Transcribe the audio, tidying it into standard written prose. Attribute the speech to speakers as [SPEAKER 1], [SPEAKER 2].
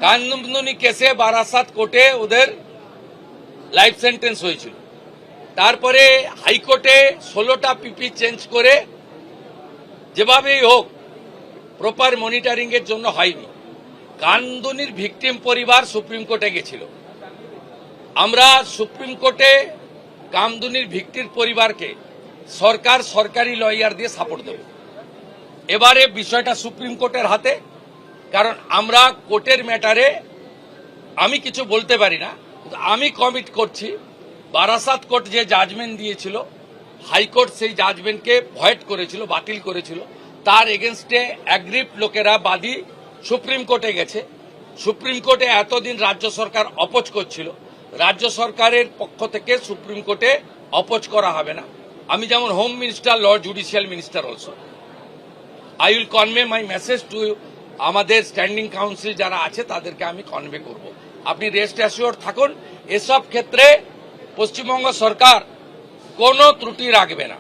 [SPEAKER 1] কানদুনি কেসে বারাসাত কোর্টে ওদের লাইফ সেন্টেন্স হয়েছিল। তারপরে হাইকোর্টে 16টা পিপি চেঞ্জ করে যেভাবেই হোক প্রপার মনিটরিং এর জন্য হয়নি। কানদুনির ভিকটিম পরিবার সুপ্রিম কোর্টে গেছিল। আমরা সুপ্রিম কোর্টে কামদুনির ভিকটির পরিবারকে সরকারি লয়ার দিয়ে সাপোর্ট দেব। এবারে বিষয়টা সুপ্রিম কোর্টের হাতে, কারণ আমরা কোর্টের ম্যাটারে আমি কিছু বলতে পারি না। আমি কমিট করছি, বারাসাত কোর্ট যে জাজমেন্ট দিয়েছিল, হাইকোর্ট সেই জাজমেন্টকে ভয়েড করেছিল, বাতিল করেছিল। তার এগেনস্টে অ্যাগ্রিভ লোকেরা বাদী সুপ্রিম কোর্টে গেছে। সুপ্রিম কোর্টে এতদিন রাজ্য সরকার অপোজ করছিল, রাজ্য সরকারের পক্ষ থেকে সুপ্রিম কোর্টে অপোজ করা হবে না। আমি যেমন home minister, Lord judicial minister also I will convey my message to আমাদের স্ট্যান্ডিং কাউন্সিল যারা আছে তাদেরকে আমি কনভে করব। আপনি রেস্ট অ্যাসিওর থাকুন, এসব ক্ষেত্রে পশ্চিমবঙ্গ সরকার কোনো ত্রুটি রাখবে না।